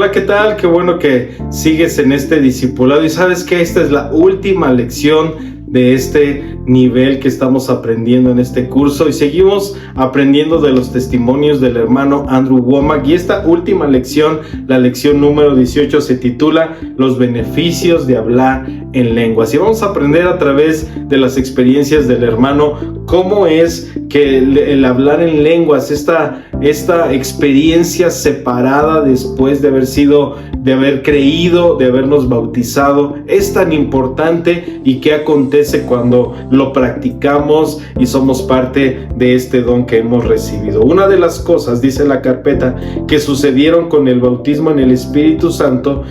Hola, ¿qué tal? Qué bueno que sigues en este discipulado. Y sabes que esta es la última lección de este nivel que estamos aprendiendo en este curso, y seguimos aprendiendo de los testimonios del hermano Andrew Wommack. Y esta última lección, la lección número 18, se titula Los beneficios de hablar en lenguas, y vamos a aprender a través de las experiencias del hermano cómo es que el hablar en lenguas, esta experiencia separada después de haber creído, de habernos bautizado, es tan importante, y qué acontece cuando lo practicamos y somos parte de este don que hemos recibido. Una de las cosas, dice la carpeta, que sucedieron con el bautismo en el Espíritu Santo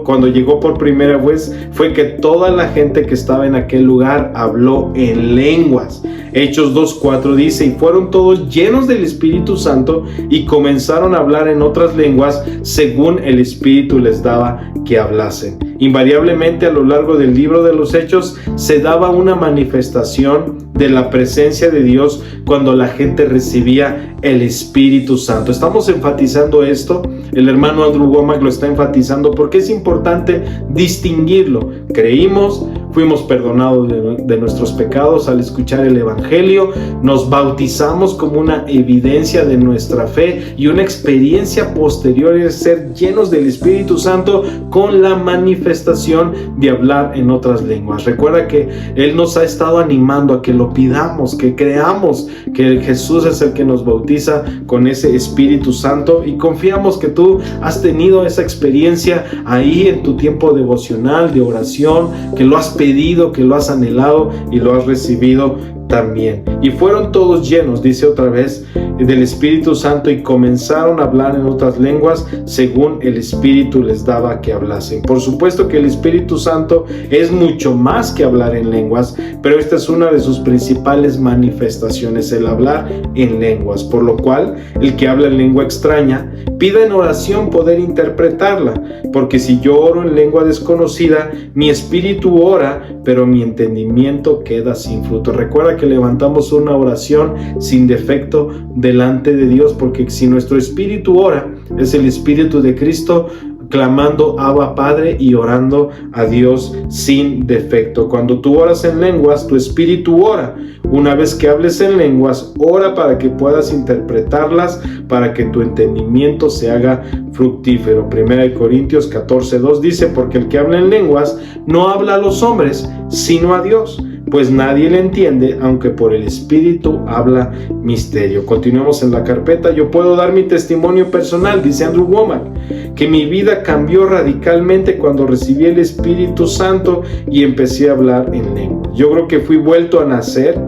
cuando llegó por primera vez, fue que toda la gente que estaba en aquel lugar habló en lenguas. Hechos 2:4 dice: y fueron todos llenos del Espíritu Santo y comenzaron a hablar en otras lenguas según el Espíritu les daba que hablasen. Invariablemente, a lo largo del libro de los Hechos se daba una manifestación de la presencia de Dios cuando la gente recibía el Espíritu Santo. Estamos enfatizando esto, el hermano Andrew Wommack lo está enfatizando porque es importante distinguirlo. Creímos, fuimos perdonados de nuestros pecados al escuchar el Evangelio, nos bautizamos como una evidencia de nuestra fe, y una experiencia posterior es ser llenos del Espíritu Santo con la manifestación de hablar en otras lenguas. Recuerda que Él nos ha estado animando a que lo pidamos, que creamos que Jesús es el que nos bautiza con ese Espíritu Santo, y confiamos que tú has tenido esa experiencia ahí en tu tiempo devocional, de oración, que lo has pedido, que lo has anhelado y lo has recibido también. Y fueron todos llenos, dice otra vez, del Espíritu Santo, y comenzaron a hablar en otras lenguas según el Espíritu les daba que hablasen. Por supuesto que el Espíritu Santo es mucho más que hablar en lenguas, pero esta es una de sus principales manifestaciones, el hablar en lenguas, por lo cual el que habla en lengua extraña pida en oración poder interpretarla, porque si yo oro en lengua desconocida, mi espíritu ora, pero mi entendimiento queda sin fruto. Recuerda que levantamos una oración sin defecto delante de Dios, porque si nuestro espíritu ora, es el Espíritu de Cristo clamando Abba Padre y orando a Dios sin defecto. Cuando tú oras en lenguas, tu espíritu ora. Una vez que hables en lenguas, ora para que puedas interpretarlas, para que tu entendimiento se haga fructífero. 1 Corintios 14:2 dice: porque el que habla en lenguas no habla a los hombres, sino a Dios, pues nadie le entiende, aunque por el Espíritu habla misterio. Continuemos en la carpeta. Yo puedo dar mi testimonio personal, dice Andrew Wommack, que mi vida cambió radicalmente cuando recibí el Espíritu Santo y empecé a hablar en lengua. Yo creo que fui vuelto a nacer.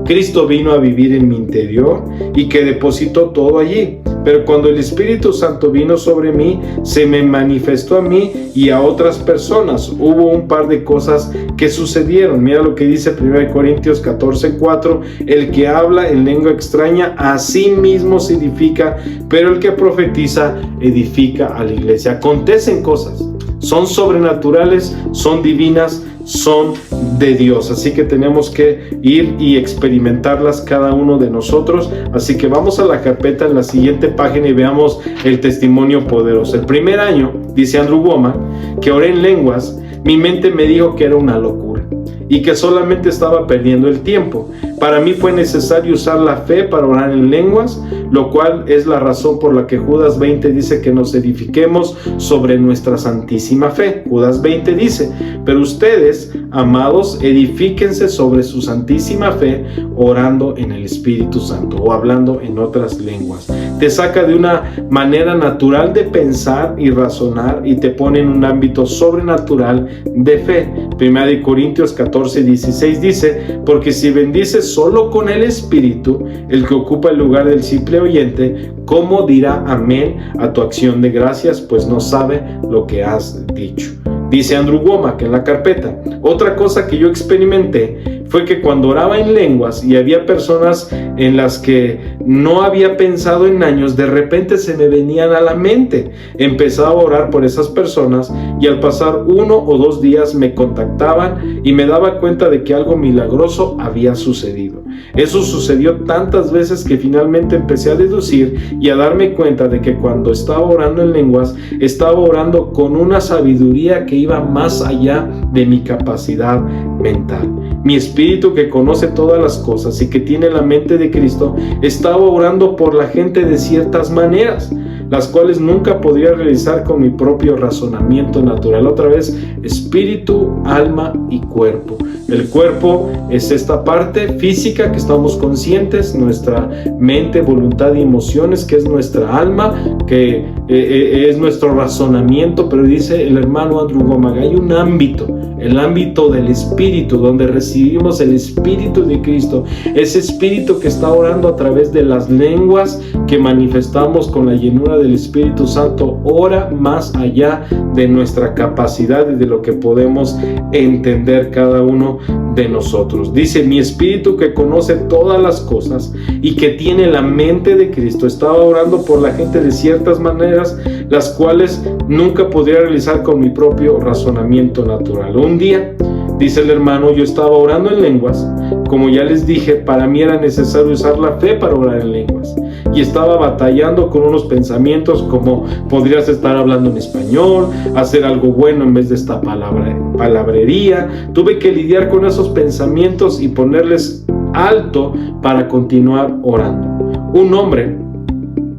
Cristo vino a vivir en mi interior y que depositó todo allí. Pero cuando el Espíritu Santo vino sobre mí, se me manifestó a mí y a otras personas. Hubo un par de cosas que sucedieron. Mira lo que dice 1 Corintios 14:4: el que habla en lengua extraña a sí mismo se edifica, pero el que profetiza edifica a la iglesia. Acontecen cosas, son sobrenaturales, son divinas, son de Dios, así que tenemos que ir y experimentarlas cada uno de nosotros. Así que vamos a la carpeta en la siguiente página y veamos el testimonio poderoso. El primer año, dice Andrew Wommack, que oré en lenguas, mi mente me dijo que era una locura y que solamente estaba perdiendo el tiempo. Para mí fue necesario usar la fe para orar en lenguas, lo cual es la razón por la que Judas 20 dice que nos edifiquemos sobre nuestra santísima fe. Judas 20 dice: pero ustedes, amados, edifíquense sobre su santísima fe orando en el Espíritu Santo o hablando en otras lenguas. Te saca de una manera natural de pensar y razonar y te pone en un ámbito sobrenatural de fe. 1 Corintios 14:16 dice: porque si bendices solo con el Espíritu, el que ocupa el lugar del simple oyente, ¿cómo dirá amén a tu acción de gracias? Pues no sabe lo que has dicho. Dice Andrew Wommack en la carpeta: otra cosa que yo experimenté fue que cuando oraba en lenguas y había personas en las que no había pensado en años, de repente se me venían a la mente. Empezaba a orar por esas personas, y al pasar 1 o 2 días me contactaban y me daba cuenta de que algo milagroso había sucedido. Eso sucedió tantas veces que finalmente empecé a deducir y a darme cuenta de que cuando estaba orando en lenguas, estaba orando con una sabiduría que iba más allá de mi capacidad mental. Mi espíritu, que conoce todas las cosas y que tiene la mente de Cristo, estaba orando por la gente de ciertas maneras, las cuales nunca podría realizar con mi propio razonamiento natural. Otra vez, espíritu, alma y cuerpo. El cuerpo es esta parte física que estamos conscientes, nuestra mente, voluntad y emociones, que es nuestra alma, que es nuestro razonamiento. Pero dice el hermano Andrew Wommack, hay un ámbito, el ámbito del espíritu, donde recibimos el espíritu de Cristo, ese espíritu que está orando a través de las lenguas que manifestamos con la llenura del Espíritu Santo. Ora más allá de nuestra capacidad y de lo que podemos entender cada uno de nosotros. Dice, mi espíritu, que conoce todas las cosas y que tiene la mente de Cristo, estaba orando por la gente de ciertas maneras, las cuales nunca podría realizar con mi propio razonamiento natural. Un día, dice el hermano, yo estaba orando en lenguas. Como ya les dije, para mí era necesario usar la fe para orar en lenguas. Y estaba batallando con unos pensamientos como: podrías estar hablando en español, hacer algo bueno en vez de esta palabrería. Tuve que lidiar con esos pensamientos y ponerles alto para continuar orando. Un hombre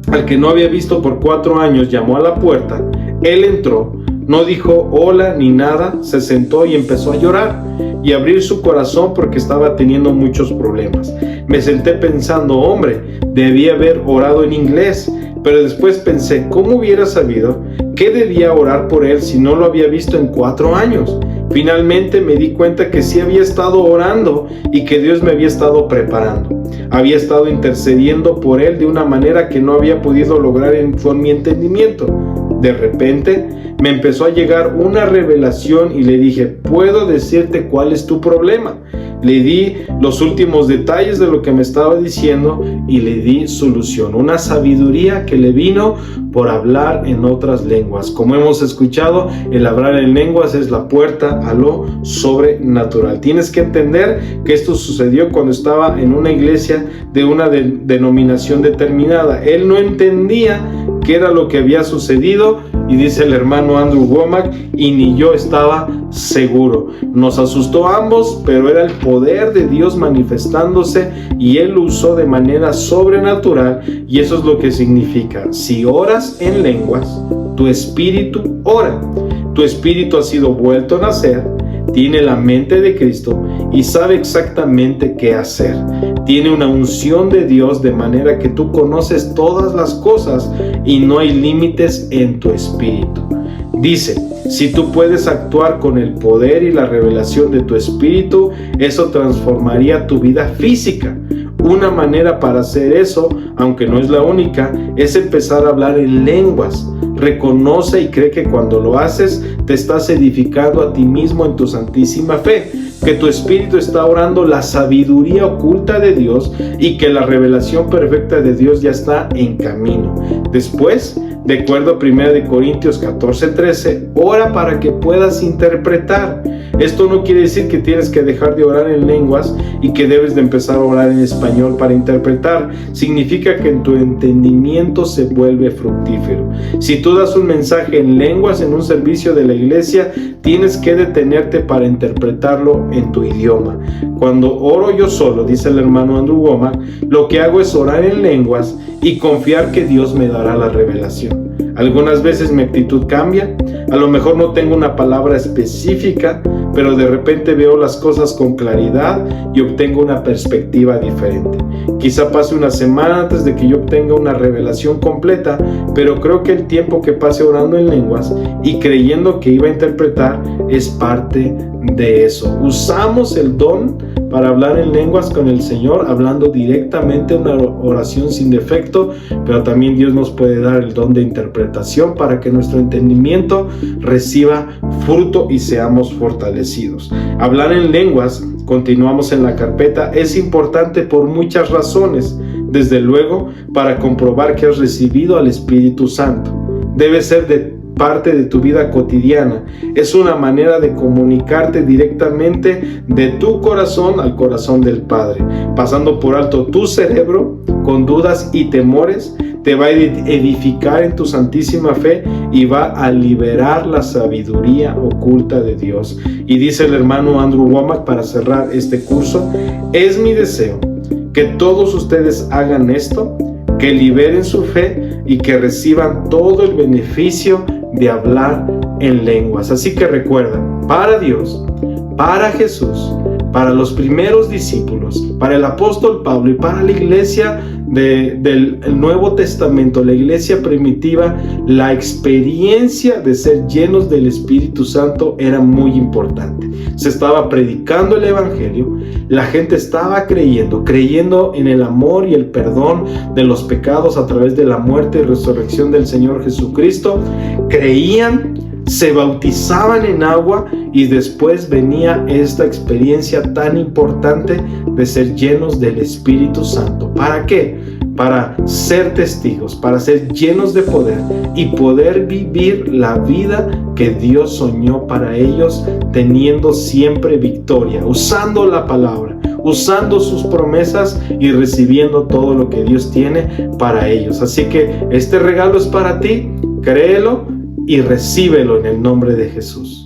al que no había visto por 4 años llamó a la puerta. Él entró, no dijo hola ni nada, se sentó y empezó a llorar y abrir su corazón porque estaba teniendo muchos problemas. Me senté pensando, hombre, debía haber orado en inglés, pero después pensé, ¿cómo hubiera sabido qué debía orar por él si no lo había visto en 4 años? Finalmente me di cuenta que sí había estado orando y que Dios me había estado preparando. Había estado intercediendo por él de una manera que no había podido lograr con mi entendimiento. De repente me empezó a llegar una revelación y le dije, ¿puedo decirte cuál es tu problema? Le di los últimos detalles de lo que me estaba diciendo y le di solución, una sabiduría que le vino por hablar en otras lenguas. Como hemos escuchado, el hablar en lenguas es la puerta a lo sobrenatural. Tienes que entender que esto sucedió cuando estaba en una iglesia de una denominación determinada. Él no entendía qué era lo que había sucedido, y dice el hermano Andrew Wommack, y ni yo estaba seguro. Nos asustó a ambos, pero era el poder de Dios manifestándose y Él lo usó de manera sobrenatural. Y eso es lo que significa: si oras en lenguas, tu espíritu ora. Tu espíritu ha sido vuelto a nacer, tiene la mente de Cristo y sabe exactamente qué hacer. Tiene una unción de Dios de manera que tú conoces todas las cosas y no hay límites en tu espíritu. Dice, si tú puedes actuar con el poder y la revelación de tu espíritu, eso transformaría tu vida física. Una manera para hacer eso, aunque no es la única, es empezar a hablar en lenguas. Reconoce y cree que cuando lo haces, te estás edificando a ti mismo en tu santísima fe, que tu espíritu está orando la sabiduría oculta de Dios y que la revelación perfecta de Dios ya está en camino. Después, de acuerdo a 1 Corintios 14:13, ora para que puedas interpretar. Esto no quiere decir que tienes que dejar de orar en lenguas y que debes de empezar a orar en español para interpretar. Significa que en tu entendimiento se vuelve fructífero. Si tú das un mensaje en lenguas en un servicio de la iglesia, tienes que detenerte para interpretarlo en tu idioma. Cuando oro yo solo, dice el hermano Andrew Wommack, lo que hago es orar en lenguas y confiar que Dios me dará la revelación. Algunas veces mi actitud cambia, a lo mejor no tengo una palabra específica, pero de repente veo las cosas con claridad y obtengo una perspectiva diferente. Quizá pase una semana antes de que yo obtenga una revelación completa, pero creo que el tiempo que pase orando en lenguas y creyendo que iba a interpretar es parte de eso. Usamos el don para hablar en lenguas con el Señor, hablando directamente una oración sin defecto, pero también Dios nos puede dar el don de interpretación para que nuestro entendimiento reciba fruto y seamos fortalecidos. Hablar en lenguas, continuamos en la carpeta, es importante por muchas razones. Desde luego, para comprobar que has recibido al Espíritu Santo. Debe ser de parte de tu vida cotidiana. Es una manera de comunicarte directamente de tu corazón al corazón del Padre, pasando por alto tu cerebro con dudas y temores. Te va a edificar en tu santísima fe y va a liberar la sabiduría oculta de Dios. Y dice el hermano Andrew Wommack para cerrar este curso: es mi deseo que todos ustedes hagan esto, que liberen su fe y que reciban todo el beneficio de hablar en lenguas. Así que recuerda, para Dios, para Jesús, para los primeros discípulos, para el apóstol Pablo y para la iglesia del Nuevo Testamento, la iglesia primitiva, la experiencia de ser llenos del Espíritu Santo era muy importante. Se estaba predicando el Evangelio, la gente estaba creyendo en el amor y el perdón de los pecados a través de la muerte y resurrección del Señor Jesucristo. Creían, se bautizaban en agua y después venía esta experiencia tan importante de ser llenos del Espíritu Santo. ¿Para qué? Para ser testigos, para ser llenos de poder y poder vivir la vida que Dios soñó para ellos, teniendo siempre victoria, usando la palabra, usando sus promesas y recibiendo todo lo que Dios tiene para ellos. Así que este regalo es para ti, créelo y recíbelo en el nombre de Jesús.